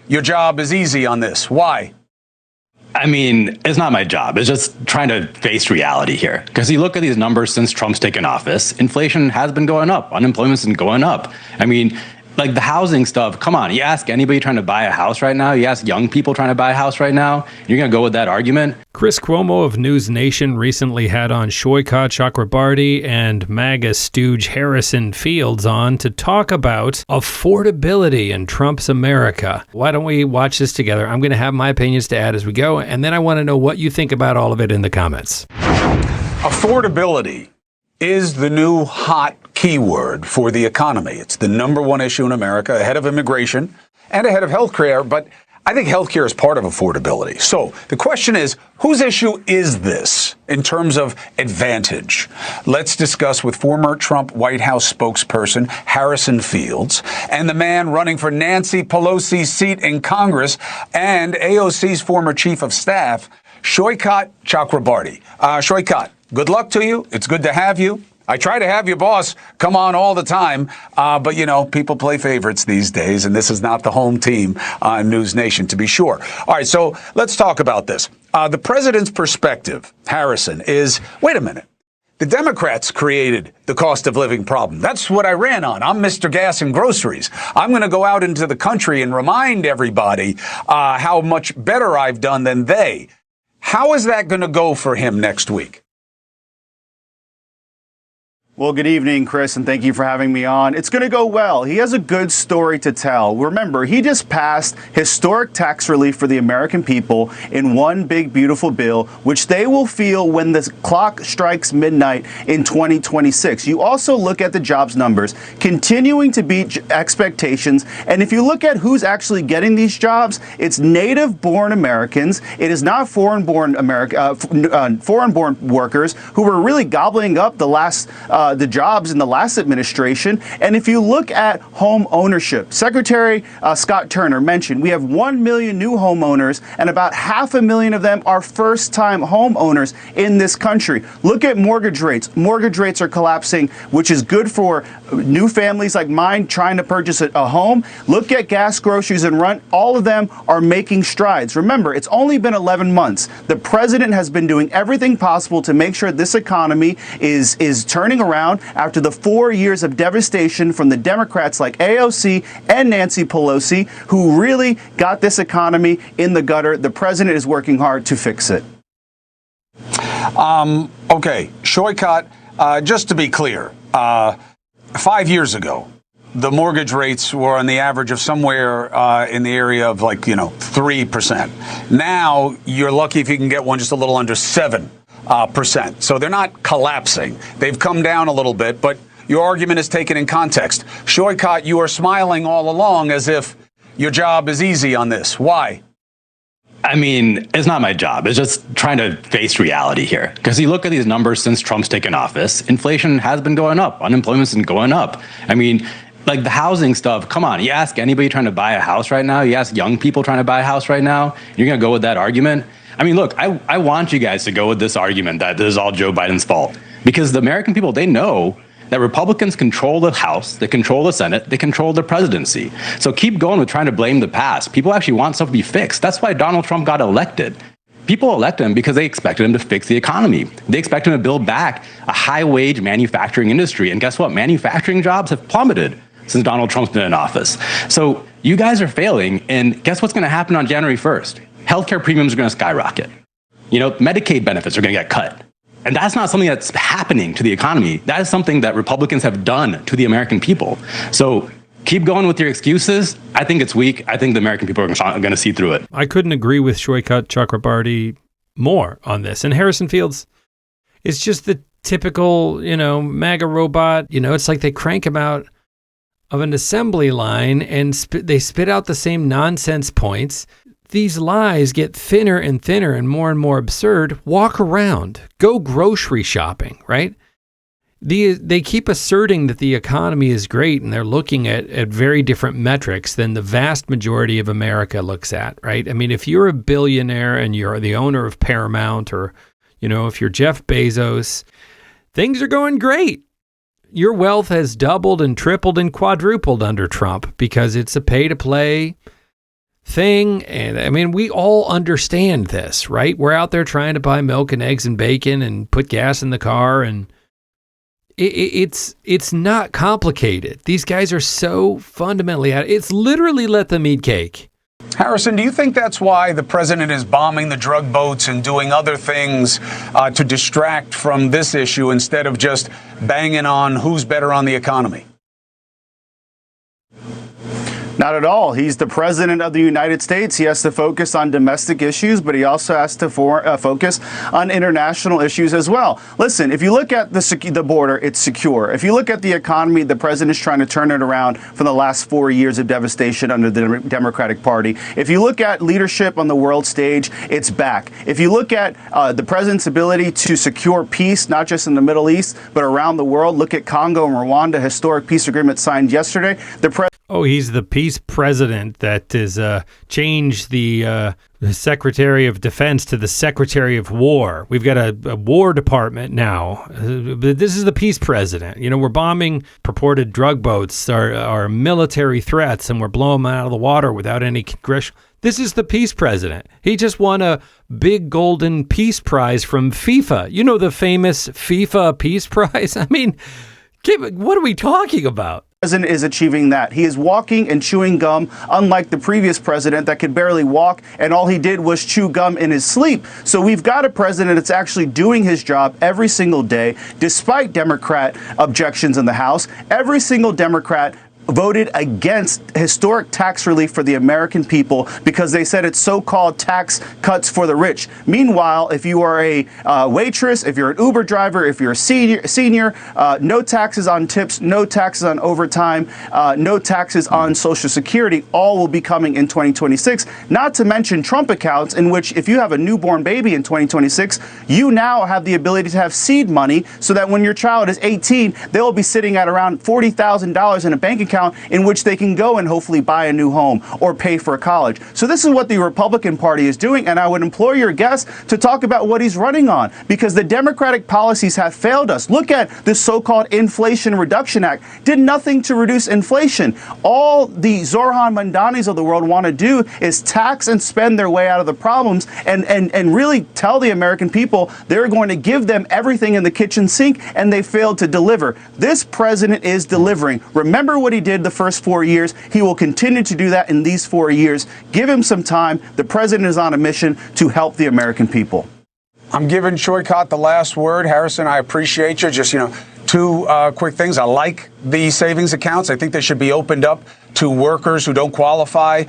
your job is easy on this. Why? I mean, it's not my job. It's just trying to face reality here. Because you look at these numbers since Trump's taken office, inflation has been going up. Unemployment's been going up. I mean, like the housing stuff, come on. You ask anybody trying to buy a house right now, you ask young people trying to buy a house right now, you're going to go with that argument? Chris Cuomo of NewsNation recently had on Saikat, Chakrabarti, and MAGA stooge Harrison Fields on to talk about affordability in Trump's America. Why don't we watch this together? I'm going to have my opinions to add as we go, and then I want to know what you think about all of it in the comments. Affordability is the new hot keyword for the economy. It's the number one issue in America, ahead of immigration and ahead of healthcare. But I think healthcare is part of affordability. So the question is, whose issue is this in terms of advantage? Let's discuss with former Trump White House spokesperson Harrison Fields and the man running for Nancy Pelosi's seat in Congress and AOC's former chief of staff, Saikat Chakrabarti. Saikat, good luck to you. It's good to have you. I try to have your boss come on all the time, but, you know, people play favorites these days, and this is not the home team on NewsNation, to be sure. All right, so let's talk about this. The president's perspective, Harrison, is, wait a minute, the Democrats created the cost of living problem. That's what I ran on. I'm Mr. Gas and Groceries. I'm going to go out into the country and remind everybody how much better I've done than they. How is that going to go for him next week? Well, good evening, Chris, and thank you for having me on. It's going to go well. He has a good story to tell. Remember, he just passed historic tax relief for the American people in one big, beautiful bill, which they will feel when the clock strikes midnight in 2026. You also look at the jobs numbers, continuing to beat expectations. And if you look at who's actually getting these jobs, it's native-born Americans. It is not foreign-born foreign-born workers who were really gobbling up the jobs in the last administration. And if you look at home ownership, Secretary Scott Turner mentioned we have 1 million new homeowners, and about 500,000 of them are first-time homeowners in this country. Look at mortgage rates. Mortgage rates are collapsing, which is good for new families like mine trying to purchase a home. Look at gas, groceries, and rent. All of them are making strides. Remember, it's only been 11 months. The president has been doing everything possible to make sure this economy is turning around after the 4 years of devastation from the Democrats like AOC and Nancy Pelosi, who really got this economy in the gutter. The president is working hard to fix it. Okay, Saikat, just to be clear, 5 years ago, the mortgage rates were on the average of somewhere in the area of 3%. Now you're lucky if you can get one just a little under 7%. So they're not collapsing. They've come down a little bit, but your argument is taken in context. Saikat, you are smiling all along as if your job is easy on this. Why? I mean, it's not my job. It's just trying to face reality here. Because you look at these numbers since Trump's taken office, inflation has been going up. Unemployment's been going up. I mean, like the housing stuff, come on. You ask anybody trying to buy a house right now, you ask young people trying to buy a house right now, you're going to go with that argument? I mean, look, I want you guys to go with this argument that this is all Joe Biden's fault. Because the American people, they know that Republicans control the House, they control the Senate, they control the presidency. So keep going with trying to blame the past. People actually want stuff to be fixed. That's why Donald Trump got elected. People elected him because they expected him to fix the economy. They expected him to build back a high-wage manufacturing industry. And guess what? Manufacturing jobs have plummeted since Donald Trump's been in office. So you guys are failing. And guess what's going to happen on January 1st? Healthcare premiums are going to skyrocket. You know, Medicaid benefits are going to get cut. And that's not something that's happening to the economy. That is something that Republicans have done to the American people. So keep going with your excuses. I think it's weak. I think the American people are going to see through it. I couldn't agree with Saikat Chakrabarti more on this. And Harrison Fields is just the typical, MAGA robot. It's like they crank him out of an assembly line and they spit out the same nonsense points. These lies get thinner and thinner and more absurd. Walk around. Go grocery shopping, right? They keep asserting that the economy is great, and they're looking at very different metrics than the vast majority of America looks at, right? I mean, if you're a billionaire and you're the owner of Paramount or, if you're Jeff Bezos, things are going great. Your wealth has doubled and tripled and quadrupled under Trump because it's a pay-to-play thing. And I mean, we all understand this, right? We're out there trying to buy milk and eggs and bacon and put gas in the car, and it's not complicated. These guys are so fundamentally it's literally let them eat cake. Harrison, do you think that's why the president is bombing the drug boats and doing other things to distract from this issue instead of just banging on who's better on the economy? Not at all. He's the president of the United States. He has to focus on domestic issues, but he also has to focus on international issues as well. Listen, if you look at the border, it's secure. If you look at the economy, the president is trying to turn it around from the last 4 years of devastation under the Democratic Party. If you look at leadership on the world stage, it's back. If you look at the president's ability to secure peace, not just in the Middle East, but around the world, look at Congo and Rwanda, historic peace agreement signed yesterday. Oh, he's the peace president that has changed the Secretary of Defense to the Secretary of War. We've got a War Department now. This is the peace president. You know, we're bombing purported drug boats, our military threats, and we're blowing them out of the water without any congressional. This is the peace president. He just won a big golden peace prize from FIFA. You know, the famous FIFA peace prize? I mean, what are we talking about? President is achieving that. He is walking and chewing gum, unlike the previous president that could barely walk, and all he did was chew gum in his sleep. So we've got a president that's actually doing his job every single day, despite Democrat objections in the House. Every single Democrat voted against historic tax relief for the American people because they said it's so-called tax cuts for the rich. Meanwhile, if you are a waitress, if you're an Uber driver, if you're a senior, no taxes on tips, no taxes on overtime, no taxes on Social Security, all will be coming in 2026. Not to mention Trump accounts, in which if you have a newborn baby in 2026, you now have the ability to have seed money so that when your child is 18, they'll be sitting at around $40,000 in a bank account in which they can go and hopefully buy a new home or pay for college. So this is what the Republican Party is doing, and I would implore your guest to talk about what he's running on, because the Democratic policies have failed us. Look at the so-called Inflation Reduction Act. Did nothing to reduce inflation. All the Zoran Mandanis of the world want to do is tax and spend their way out of the problems and really tell the American people they're going to give them everything in the kitchen sink, and they failed to deliver. This president is delivering. Remember what he did the first 4 years. He will continue to do that in these 4 years. Give him some time. The president is on a mission to help the American people. I'm giving Saikat the last word. Harrison, I appreciate you. Just, two quick things. I like the savings accounts. I think they should be opened up to workers who don't qualify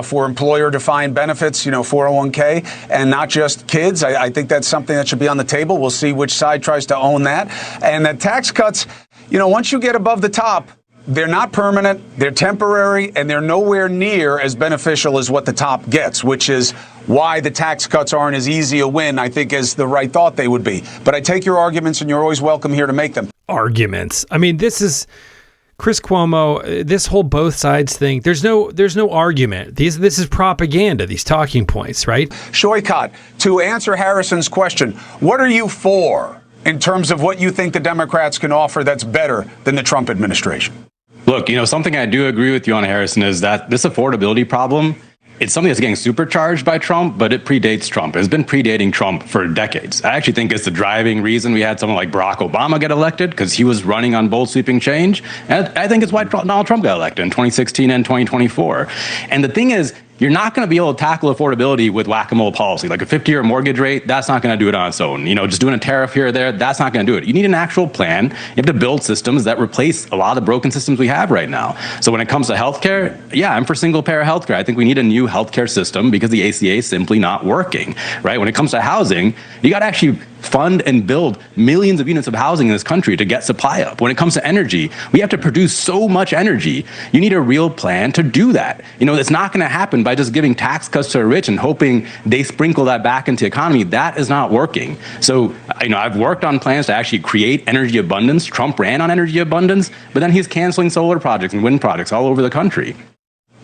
for employer-defined benefits, 401k, and not just kids. I think that's something that should be on the table. We'll see which side tries to own that. And the tax cuts, once you get above the top, they're not permanent, they're temporary, and they're nowhere near as beneficial as what the top gets, which is why the tax cuts aren't as easy a win, I think, as the right thought they would be. But I take your arguments, and you're always welcome here to make them. Arguments. I mean, this is Chris Cuomo, this whole both sides thing. There's no argument. This is propaganda, these talking points, right? Saikat, to answer Harrison's question, what are you for in terms of what you think the Democrats can offer that's better than the Trump administration? Look, something I do agree with you on, Harrison, is that this affordability problem, it's something that's getting supercharged by Trump, but it predates Trump. It's been predating Trump for decades. I actually think it's the driving reason we had someone like Barack Obama get elected, because he was running on bold sweeping change. And I think it's why Donald Trump got elected in 2016 and 2024. And the thing is, you're not going to be able to tackle affordability with whack-a-mole policy. Like a 50-year mortgage rate, that's not going to do it on its own. Just doing a tariff here or there, that's not going to do it. You need an actual plan. You have to build systems that replace a lot of the broken systems we have right now. So when it comes to healthcare, yeah, I'm for single-payer healthcare. I think we need a new healthcare system because the ACA is simply not working, right? When it comes to housing, you got to actually fund and build millions of units of housing in this country to get supply up. When it comes to energy, we have to produce so much energy. You need a real plan to do that. It's not going to happen by just giving tax cuts to the rich and hoping they sprinkle that back into the economy. That is not working. So, I've worked on plans to actually create energy abundance. Trump ran on energy abundance, but then he's canceling solar projects and wind projects all over the country.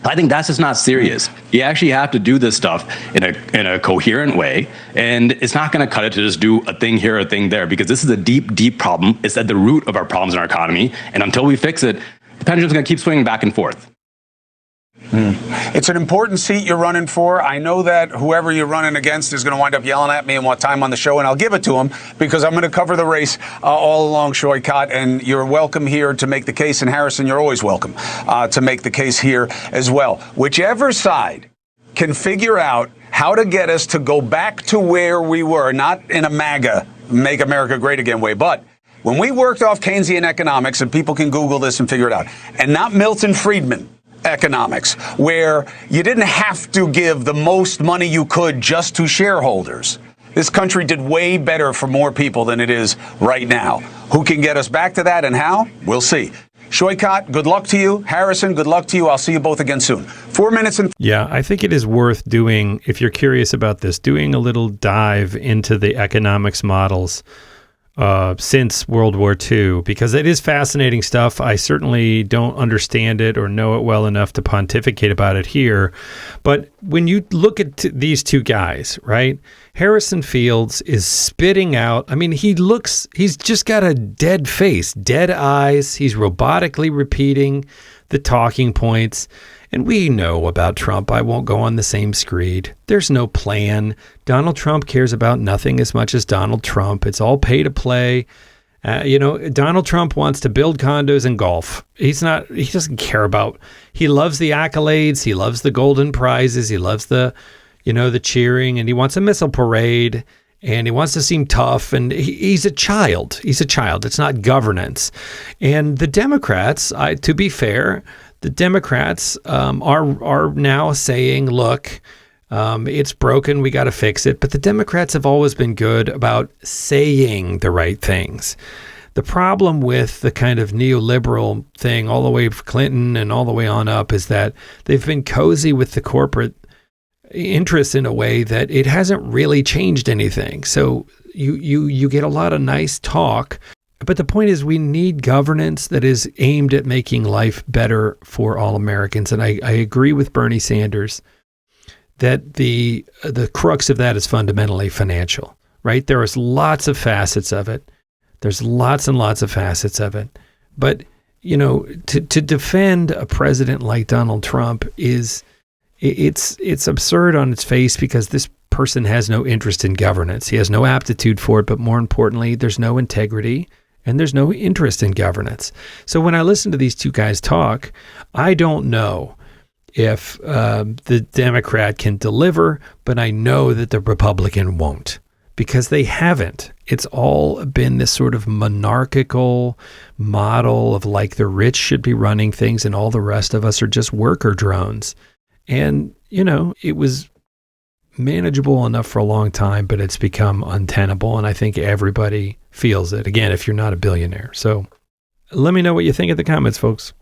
I think that's just not serious. You actually have to do this stuff in a coherent way, and it's not going to cut it to just do a thing here, a thing there, because this is a deep, deep problem. It's at the root of our problems in our economy, and until we fix it, the pendulum's going to keep swinging back and forth. It's an important seat you're running for. I know that whoever you're running against is going to wind up yelling at me and want time on the show, and I'll give it to him because I'm going to cover the race all along, Saikat, and you're welcome here to make the case. And Harrison, you're always welcome to make the case here as well. Whichever side can figure out how to get us to go back to where we were, not in a MAGA, Make America Great Again way, but when we worked off Keynesian economics, and people can Google this and figure it out, and not Milton Friedman economics, where you didn't have to give the most money you could just to shareholders. This country did way better for more people than it is right now. Who can get us back to that and how? We'll see. Saikat, good luck to you. Harrison, good luck to you. I'll see you both again soon. 4 minutes and... Yeah, I think it is worth doing, if you're curious about this, doing a little dive into the economics models since World War II, because it is fascinating stuff. I certainly don't understand it or know it well enough to pontificate about it here. But when you look at these two guys, right? Harrison Fields is spitting out. I mean, he's just got a dead face, dead eyes. He's robotically repeating the talking points. And we know about Trump. I won't go on the same screed. There's no plan. Donald Trump cares about nothing as much as Donald Trump. It's all pay to play. Donald Trump wants to build condos and golf. He doesn't care about, he loves the accolades. He loves the golden prizes. He loves the cheering, and he wants a missile parade, and he wants to seem tough. And he's a child. He's a child. It's not governance. And the Democrats, to be fair, the Democrats are now saying, look, it's broken. We got to fix it. But the Democrats have always been good about saying the right things. The problem with the kind of neoliberal thing all the way from Clinton and all the way on up is that they've been cozy with the corporate interests in a way that it hasn't really changed anything. So you get a lot of nice talk. But the point is, we need governance that is aimed at making life better for all Americans. And I agree with Bernie Sanders that the crux of that is fundamentally financial, right? There is lots of facets of it. There's lots and lots of facets of it. But, to defend a president like Donald Trump it's absurd on its face, because this person has no interest in governance. He has no aptitude for it. But more importantly, there's no integrity. And there's no interest in governance. So when I listen to these two guys talk, I don't know if the Democrat can deliver, but I know that the Republican won't, because they haven't. It's all been this sort of monarchical model of like the rich should be running things and all the rest of us are just worker drones. And, it was manageable enough for a long time, but it's become untenable. And I think everybody feels it. Again, if you're not a billionaire. So let me know what you think in the comments, folks.